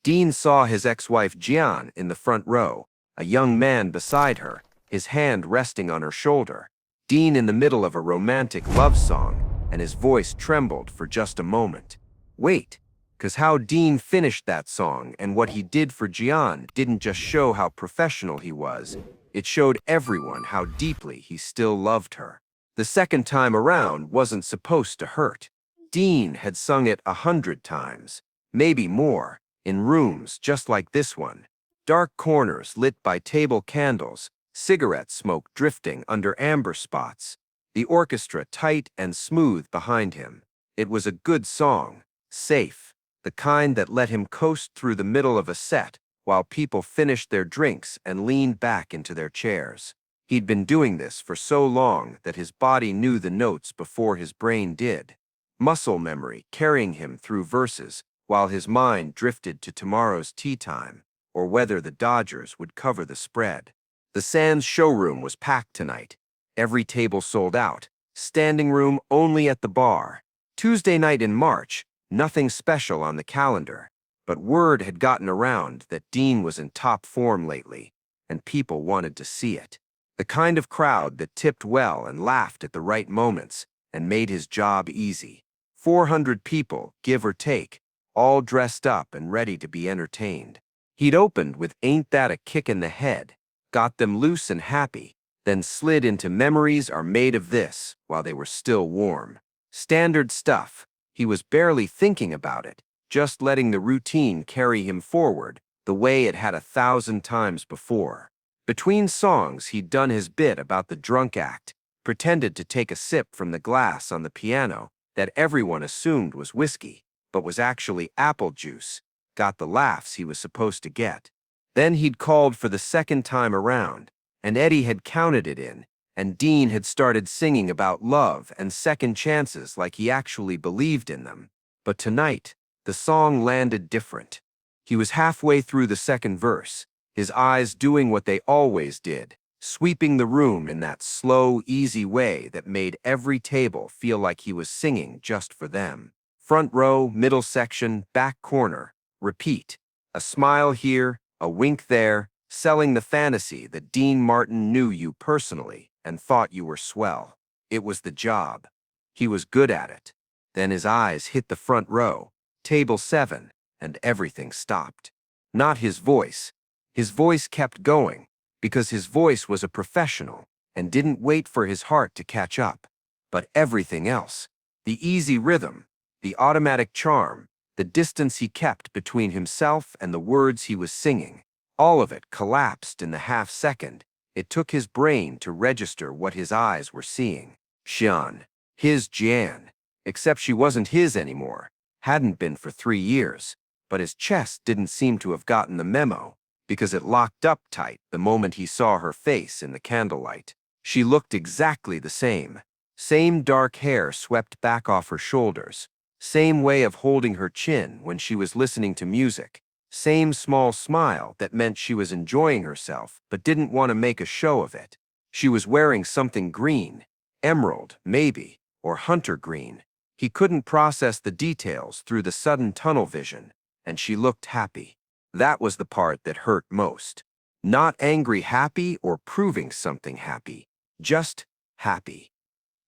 Dean saw his ex-wife Jian in the front row, a young man beside her, his hand resting on her shoulder. Dean in the middle of a romantic love song, and his voice trembled for just a moment. Wait, 'cause how Dean finished that song and what he did for Jian didn't just show how professional he was, it showed everyone how deeply he still loved her. The second time around wasn't supposed to hurt. Dean had sung it 100 times, maybe more, in rooms just like this one. Dark corners lit by table candles, cigarette smoke drifting under amber spots, the orchestra tight and smooth behind him. It was a good song, safe, the kind that let him coast through the middle of a set while people finished their drinks and leaned back into their chairs. He'd been doing this for so long that his body knew the notes before his brain did. Muscle memory carrying him through verses while his mind drifted to tomorrow's tea time or whether the Dodgers would cover the spread. The Sands showroom was packed tonight. Every table sold out. Standing room only at the bar. Tuesday night in March, nothing special on the calendar. But word had gotten around that Dean was in top form lately, and people wanted to see it. The kind of crowd that tipped well and laughed at the right moments and made his job easy. 400 people, give or take, all dressed up and ready to be entertained. He'd opened with Ain't That a Kick in the Head, got them loose and happy, then slid into Memories Are Made of This while they were still warm. Standard stuff. He was barely thinking about it, just letting the routine carry him forward the way it had 1,000 times before. Between songs, he'd done his bit about the drunk act, pretended to take a sip from the glass on the piano that everyone assumed was whiskey, but was actually apple juice, got the laughs he was supposed to get. Then he'd called for the second time around, and Eddie had counted it in, and Dean had started singing about love and second chances like he actually believed in them. But tonight, the song landed different. He was halfway through the second verse, his eyes doing what they always did, sweeping the room in that slow, easy way that made every table feel like he was singing just for them. Front row, middle section, back corner, repeat. A smile here, a wink there, selling the fantasy that Dean Martin knew you personally and thought you were swell. It was the job. He was good at it. Then his eyes hit the front row, table 7, and everything stopped. Not his voice. His voice kept going, because his voice was a professional and didn't wait for his heart to catch up. But everything else, the easy rhythm, the automatic charm, the distance he kept between himself and the words he was singing, all of it collapsed in the half-second it took his brain to register what his eyes were seeing. Jian. His Jian. Except she wasn't his anymore, hadn't been for 3 years, but his chest didn't seem to have gotten the memo, because it locked up tight the moment he saw her face in the candlelight. She looked exactly the same. Same dark hair swept back off her shoulders. Same way of holding her chin when she was listening to music. Same small smile that meant she was enjoying herself but didn't want to make a show of it. She was wearing something green, emerald, maybe, or hunter green. He couldn't process the details through the sudden tunnel vision, and she looked happy. That was the part that hurt most. Not angry happy or proving something happy, just happy.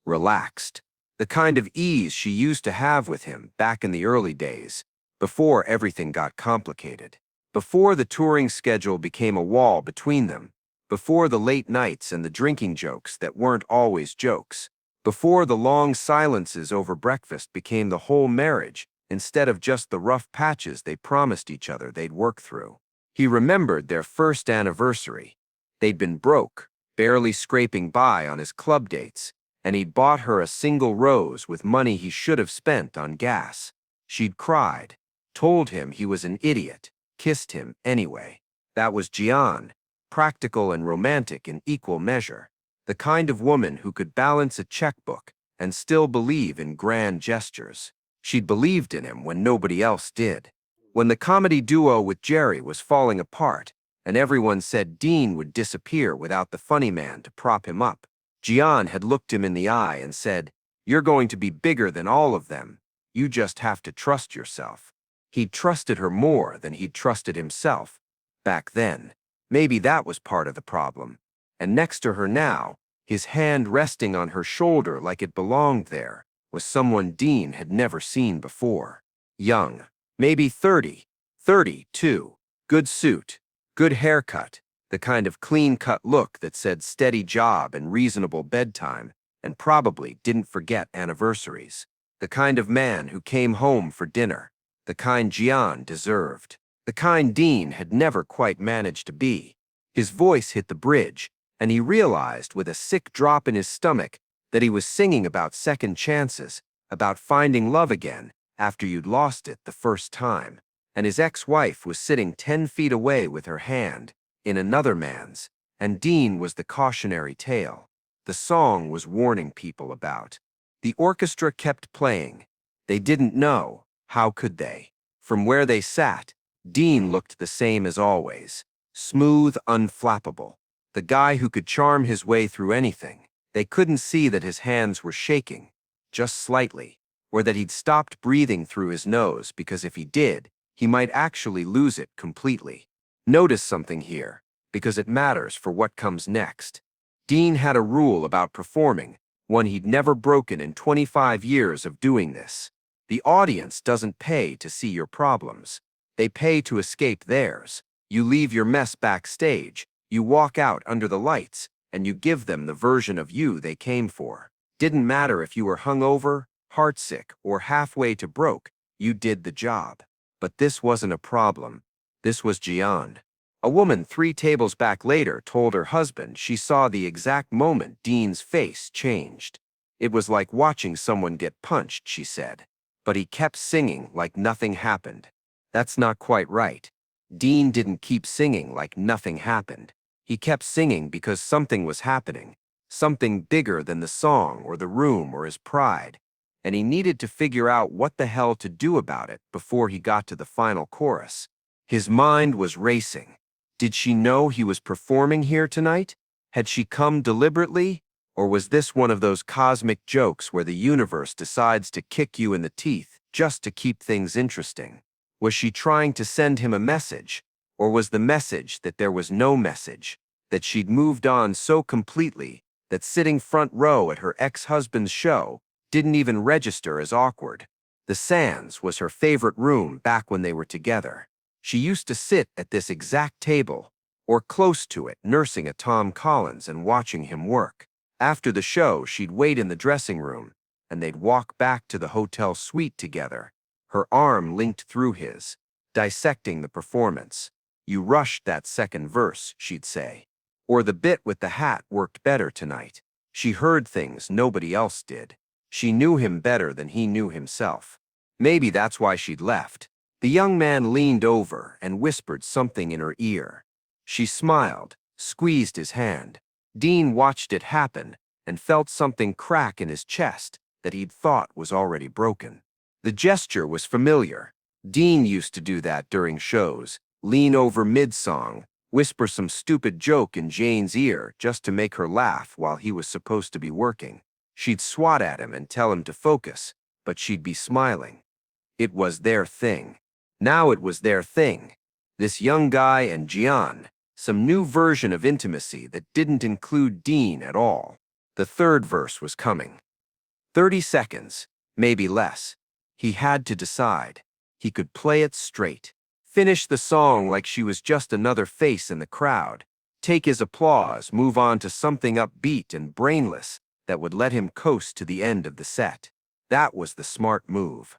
Relaxed. The kind of ease she used to have with him back in the early days, before everything got complicated. Before the touring schedule became a wall between them. Before the late nights and the drinking jokes that weren't always jokes. Before the long silences over breakfast became the whole marriage, instead of just the rough patches they promised each other they'd work through. He remembered their first anniversary. They'd been broke, barely scraping by on his club dates, and he'd bought her a single rose with money he should have spent on gas. She'd cried, told him he was an idiot, kissed him anyway. That was Jian, practical and romantic in equal measure. The kind of woman who could balance a checkbook and still believe in grand gestures. She'd believed in him when nobody else did. When the comedy duo with Jerry was falling apart, and everyone said Dean would disappear without the funny man to prop him up, Jian had looked him in the eye and said, "You're going to be bigger than all of them. You just have to trust yourself." He'd trusted her more than he'd trusted himself. Back then, maybe that was part of the problem. And next to her now, his hand resting on her shoulder like it belonged there, was someone Dean had never seen before. Young, maybe 30, 32, good suit, good haircut, the kind of clean-cut look that said steady job and reasonable bedtime, and probably didn't forget anniversaries. The kind of man who came home for dinner, the kind Gian deserved, the kind Dean had never quite managed to be. His voice hit the bridge, and he realized with a sick drop in his stomach that he was singing about second chances, about finding love again after you'd lost it the first time. And his ex-wife was sitting 10 feet away with her hand in another man's, and Dean was the cautionary tale. The song was warning people about. The orchestra kept playing. They didn't know. How could they? From where they sat, Dean looked the same as always. Smooth, unflappable. The guy who could charm his way through anything. They couldn't see that his hands were shaking, just slightly, or that he'd stopped breathing through his nose because if he did, he might actually lose it completely. Notice something here, because it matters for what comes next. Dean had a rule about performing, one he'd never broken in 25 years of doing this. The audience doesn't pay to see your problems. They pay to escape theirs. You leave your mess backstage, you walk out under the lights, and you give them the version of you they came for. Didn't matter if you were hungover, heartsick, or halfway to broke, you did the job. But this wasn't a problem. This was Gian. A woman 3 tables back later told her husband she saw the exact moment Dean's face changed. It was like watching someone get punched, she said. But he kept singing like nothing happened. That's not quite right. Dean didn't keep singing like nothing happened. He kept singing because something was happening, something bigger than the song or the room or his pride, and he needed to figure out what the hell to do about it before he got to the final chorus. His mind was racing. Did she know he was performing here tonight? Had she come deliberately? Or was this one of those cosmic jokes where the universe decides to kick you in the teeth just to keep things interesting? Was she trying to send him a message? Or was the message that there was no message, that she'd moved on so completely that sitting front row at her ex-husband's show didn't even register as awkward? The Sands was her favorite room back when they were together. She used to sit at this exact table, or close to it, nursing a Tom Collins and watching him work. After the show, she'd wait in the dressing room, and they'd walk back to the hotel suite together, her arm linked through his, dissecting the performance. You rushed that second verse, she'd say. Or the bit with the hat worked better tonight. She heard things nobody else did. She knew him better than he knew himself. Maybe that's why she'd left. The young man leaned over and whispered something in her ear. She smiled, squeezed his hand. Dean watched it happen and felt something crack in his chest that he'd thought was already broken. The gesture was familiar. Dean used to do that during shows, lean over mid-song, whisper some stupid joke in Jane's ear just to make her laugh while he was supposed to be working. She'd swat at him and tell him to focus, but she'd be smiling. It was their thing. Now it was their thing. This young guy and Gian, some new version of intimacy that didn't include Dean at all. The third verse was coming. 30 seconds, maybe less. He had to decide. He could play it straight. Finish the song like she was just another face in the crowd. Take his applause, move on to something upbeat and brainless that would let him coast to the end of the set. That was the smart move.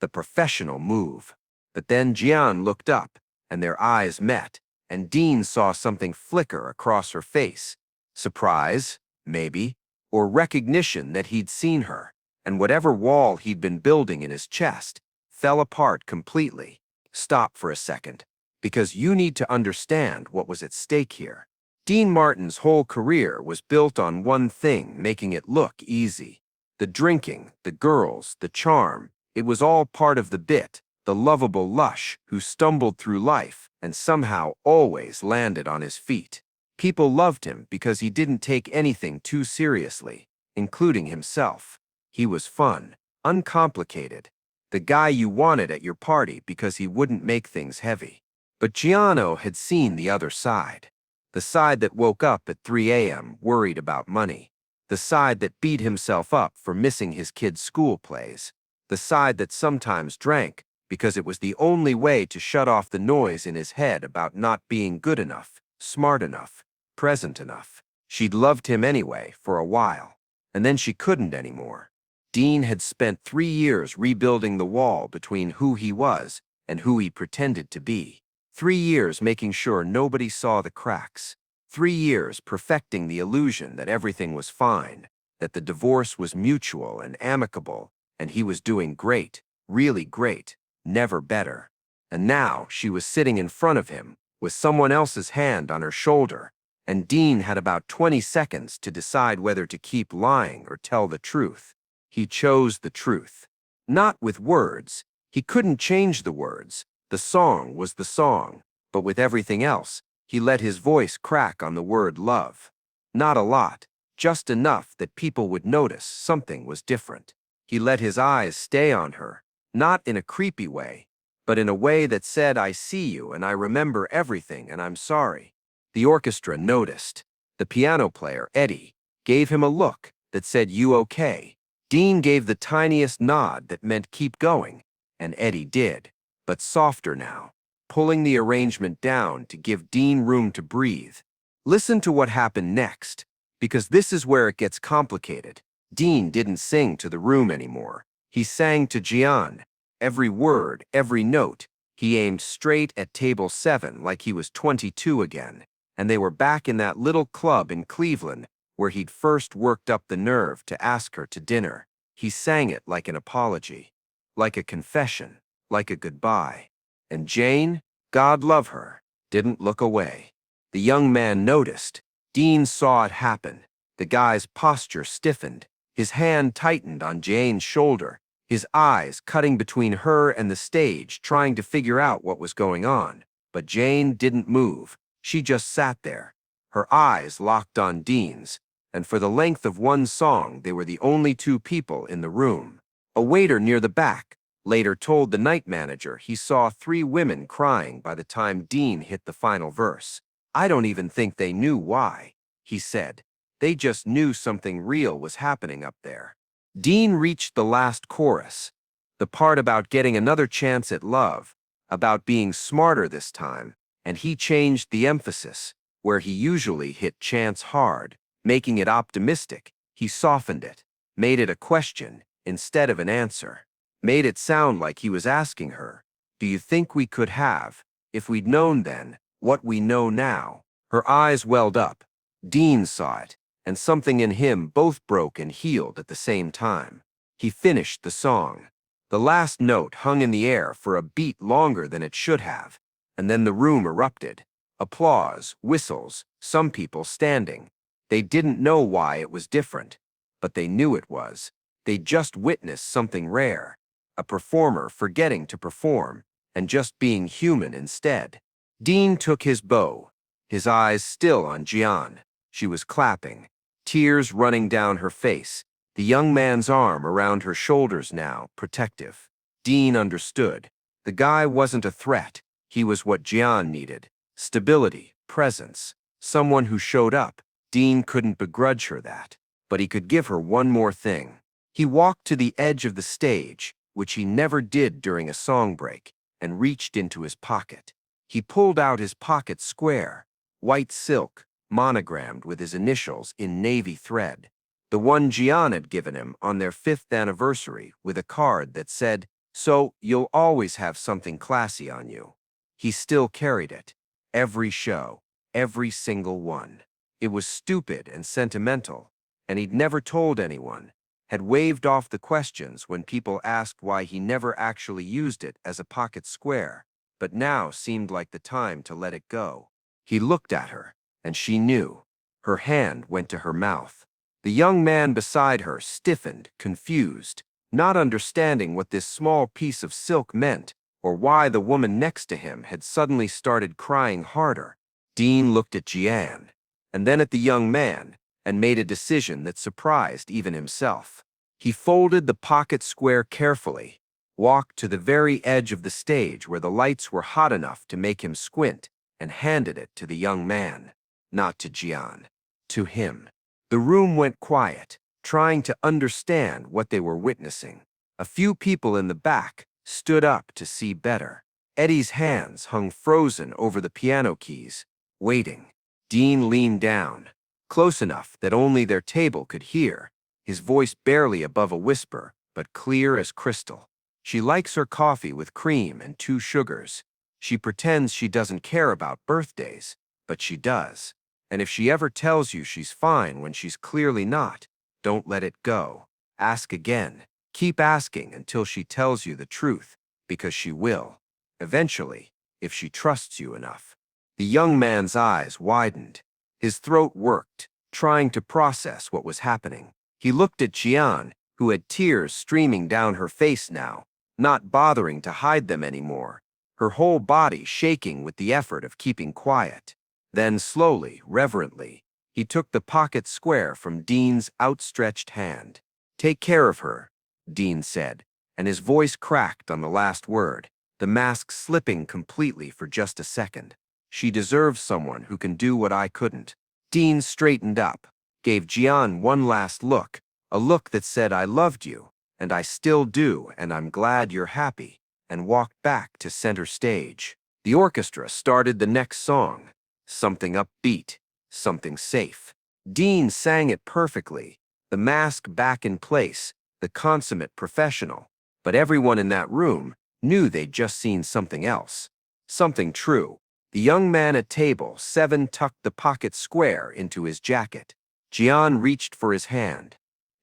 The professional move. But then Gian looked up, and their eyes met, and Dean saw something flicker across her face. Surprise, maybe, or recognition that he'd seen her, and whatever wall he'd been building in his chest fell apart completely. Stop for a second, because you need to understand what was at stake here. Dean Martin's whole career was built on one thing, making it look easy. The drinking, the girls, the charm, it was all part of the bit. The lovable lush who stumbled through life and somehow always landed on his feet. People loved him because he didn't take anything too seriously, including himself. He was fun, uncomplicated. the guy you wanted at your party because he wouldn't make things heavy. But Giano had seen the other side. The side that woke up at 3 a.m. worried about money. The side that beat himself up for missing his kids' school plays. The side that sometimes drank because it was the only way to shut off the noise in his head about not being good enough, smart enough, present enough. She'd loved him anyway for a while, and then she couldn't anymore. Dean had spent 3 years rebuilding the wall between who he was and who he pretended to be. 3 years making sure nobody saw the cracks. 3 years perfecting the illusion that everything was fine, that the divorce was mutual and amicable, and he was doing great, really great, never better. And now she was sitting in front of him, with someone else's hand on her shoulder, and Dean had about 20 seconds to decide whether to keep lying or tell the truth. He chose the truth. Not with words. He couldn't change the words. The song was the song. But with everything else, he let his voice crack on the word love. Not a lot, just enough that people would notice something was different. He let his eyes stay on her, not in a creepy way, but in a way that said, I see you and I remember everything and I'm sorry. The orchestra noticed. The piano player, Eddie, gave him a look that said, you okay? Dean gave the tiniest nod that meant keep going, and Eddie did, but softer now, pulling the arrangement down to give Dean room to breathe. Listen to what happened next, because this is where it gets complicated. Dean didn't sing to the room anymore. He sang to Gian. Every word, every note. He aimed straight at table 7 like he was 22 again, and they were back in that little club in Cleveland where he'd first worked up the nerve to ask her to dinner. He sang it like an apology, like a confession, like a goodbye. And Jane, God love her, didn't look away. The young man noticed. Dean saw it happen. The guy's posture stiffened. His hand tightened on Jane's shoulder, his eyes cutting between her and the stage, trying to figure out what was going on. But Jane didn't move. She just sat there, her eyes locked on Dean's, and for the length of one song they were the only 2 people in the room. A waiter near the back later told the night manager he saw 3 women crying by the time Dean hit the final verse. I don't even think they knew why, he said. They just knew something real was happening up there. Dean reached the last chorus, the part about getting another chance at love, about being smarter this time, and he changed the emphasis. Where he usually hit chance hard, making it optimistic, he softened it, made it a question instead of an answer, made it sound like he was asking her, do you think we could have, if we'd known then, what we know now? Her eyes welled up. Dean saw it, and something in him both broke and healed at the same time. He finished the song. The last note hung in the air for a beat longer than it should have, and then the room erupted. Applause, whistles, some people standing. They didn't know why it was different, but they knew it was. They'd just witnessed something rare, a performer forgetting to perform and just being human instead. Dean took his bow, his eyes still on Gian. She was clapping, tears running down her face, the young man's arm around her shoulders now, protective. Dean understood. The guy wasn't a threat. He was what Gian needed. Stability, presence, someone who showed up. Dean couldn't begrudge her that, but he could give her one more thing. He walked to the edge of the stage, which he never did during a song break, and reached into his pocket. He pulled out his pocket square, white silk, monogrammed with his initials in navy thread, the one Gian had given him on their 5th anniversary, with a card that said, so you'll always have something classy on you. He still carried it. Every show, every single one. It was stupid and sentimental, and he'd never told anyone, had waved off the questions when people asked why he never actually used it as a pocket square, but now seemed like the time to let it go. He looked at her, and she knew. Her hand went to her mouth. The young man beside her stiffened, confused, not understanding what this small piece of silk meant, or why the woman next to him had suddenly started crying harder. Dean looked at Gian, and then at the young man, and made a decision that surprised even himself. He folded the pocket square carefully, walked to the very edge of the stage where the lights were hot enough to make him squint, and handed it to the young man. Not to Jian. To him. The room went quiet, trying to understand what they were witnessing. A few people in the back stood up to see better. Eddie's hands hung frozen over the piano keys, waiting. Dean leaned down, close enough that only their table could hear, his voice barely above a whisper, but clear as crystal. She likes her coffee with cream and 2 sugars. She pretends she doesn't care about birthdays, but she does. And if she ever tells you she's fine when she's clearly not, don't let it go. Ask again. Keep asking until she tells you the truth, because she will. Eventually, if she trusts you enough. The young man's eyes widened. His throat worked, trying to process what was happening. He looked at Jian, who had tears streaming down her face now, not bothering to hide them anymore, her whole body shaking with the effort of keeping quiet. Then slowly, reverently, he took the pocket square from Dean's outstretched hand. "Take care of her," Dean said, and his voice cracked on the last word, the mask slipping completely for just a second. "She deserves someone who can do what I couldn't." Dean straightened up, gave Jian one last look, a look that said, "I loved you, and I still do, and I'm glad you're happy," and walked back to center stage. The orchestra started the next song, something upbeat, something safe. Dean sang it perfectly, the mask back in place, the consummate professional, but everyone in that room knew they'd just seen something else. Something true. The young man at table 7 tucked the pocket square into his jacket. Jian reached for his hand.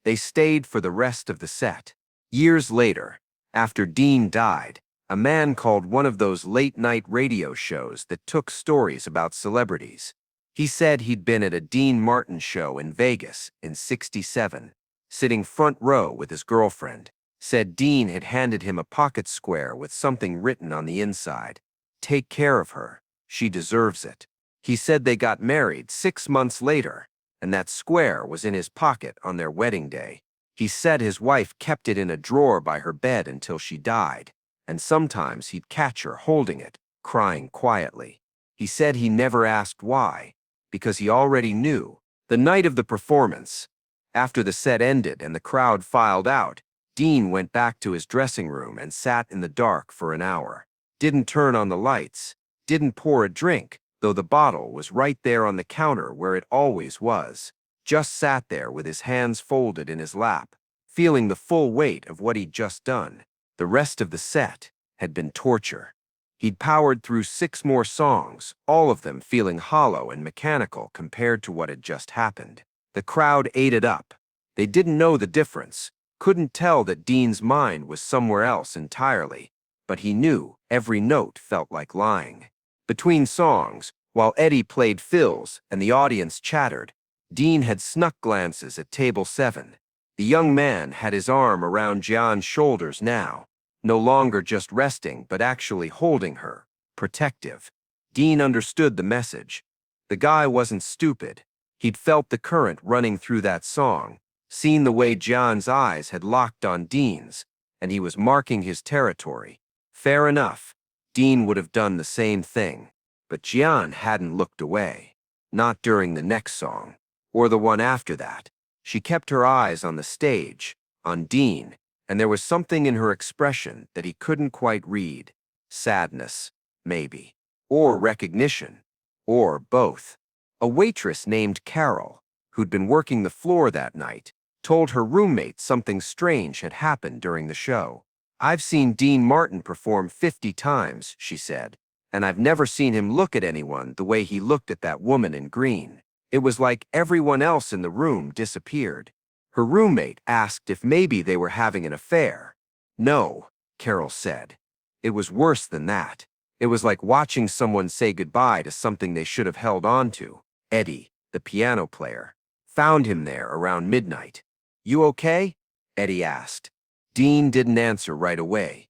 They stayed for the rest of the set. Years later, after Dean died, a man called one of those late-night radio shows that took stories about celebrities. He said he'd been at a Dean Martin show in Vegas in '67, sitting front row with his girlfriend. Said Dean had handed him a pocket square with something written on the inside. "Take care of her. She deserves it." He said they got married 6 months later, and that square was in his pocket on their wedding day. He said his wife kept it in a drawer by her bed until she died, and sometimes he'd catch her holding it, crying quietly. He said he never asked why, because he already knew. The night of the performance, after the set ended and the crowd filed out, Dean went back to his dressing room and sat in the dark for an hour. Didn't turn on the lights, didn't pour a drink, though the bottle was right there on the counter where it always was. Just sat there with his hands folded in his lap, feeling the full weight of what he'd just done. The rest of the set had been torture. He'd powered through 6 more songs, all of them feeling hollow and mechanical compared to what had just happened. The crowd ate it up. They didn't know the difference, couldn't tell that Dean's mind was somewhere else entirely, but he knew every note felt like lying. Between songs, while Eddie played fills and the audience chattered, Dean had snuck glances at table 7. The young man had his arm around Jian's shoulders now, no longer just resting but actually holding her, protective. Dean understood the message. The guy wasn't stupid. He'd felt the current running through that song, seen the way Jian's eyes had locked on Dean's, and he was marking his territory. Fair enough, Dean would have done the same thing, but Jian hadn't looked away. Not during the next song, or the one after that. She kept her eyes on the stage, on Dean, and there was something in her expression that he couldn't quite read. Sadness, maybe. Or recognition. Or both. A waitress named Carol, who'd been working the floor that night, told her roommate something strange had happened during the show. "I've seen Dean Martin perform 50 times, she said, and I've never seen him look at anyone the way he looked at that woman in green. It was like everyone else in the room disappeared." Her roommate asked if maybe they were having an affair. "No," Carol said. "It was worse than that. It was like watching someone say goodbye to something they should have held on to." Eddie, the piano player, found him there around midnight. "You okay?" Eddie asked. Dean didn't answer right away.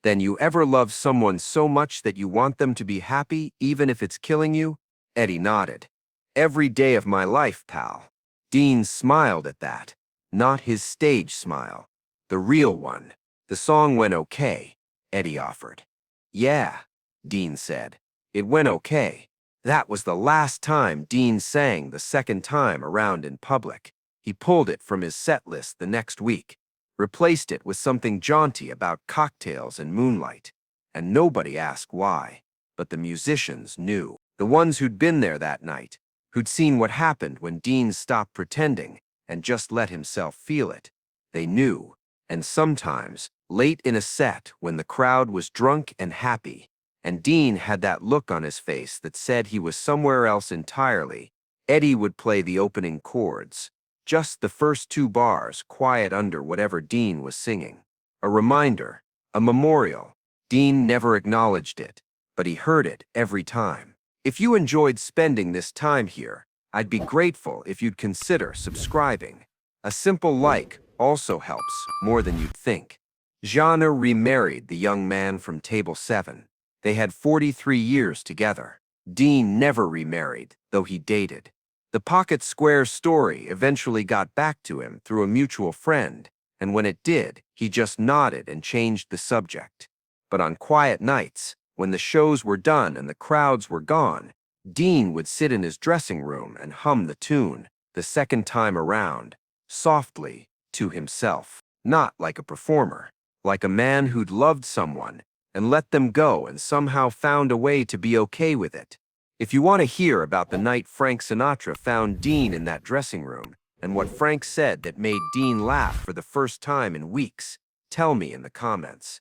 "Then you ever love someone so much that you want them to be happy even if it's killing you?" Eddie nodded. "Every day of my life, pal." Dean smiled at that. Not his stage smile. The real one. The song went okay, Eddie offered. Yeah, Dean said. It went okay. That was the last time Dean sang the second time around in public. He pulled it from his set list the next week, replaced it with something jaunty about cocktails and moonlight. And nobody asked why, but the musicians knew. The ones who'd been there that night, who'd seen what happened when Dean stopped pretending and just let himself feel it. They knew. And sometimes, late in a set when the crowd was drunk and happy, and Dean had that look on his face that said he was somewhere else entirely, Eddie would play the opening chords, just the first two bars quiet under whatever Dean was singing. A reminder, a memorial. Dean never acknowledged it, but he heard it every time. If you enjoyed spending this time here, I'd be grateful if you'd consider subscribing. A simple like also helps more than you'd think. Jana remarried the young man from Table 7. They had 43 years together. Dean never remarried, though he dated. The Pocket Square story eventually got back to him through a mutual friend, and when it did, he just nodded and changed the subject. But on quiet nights, when the shows were done and the crowds were gone, Dean would sit in his dressing room and hum the tune, the second time around, softly, to himself. Not like a performer, like a man who'd loved someone and let them go and somehow found a way to be okay with it. If you want to hear about the night Frank Sinatra found Dean in that dressing room and what Frank said that made Dean laugh for the first time in weeks, tell me in the comments.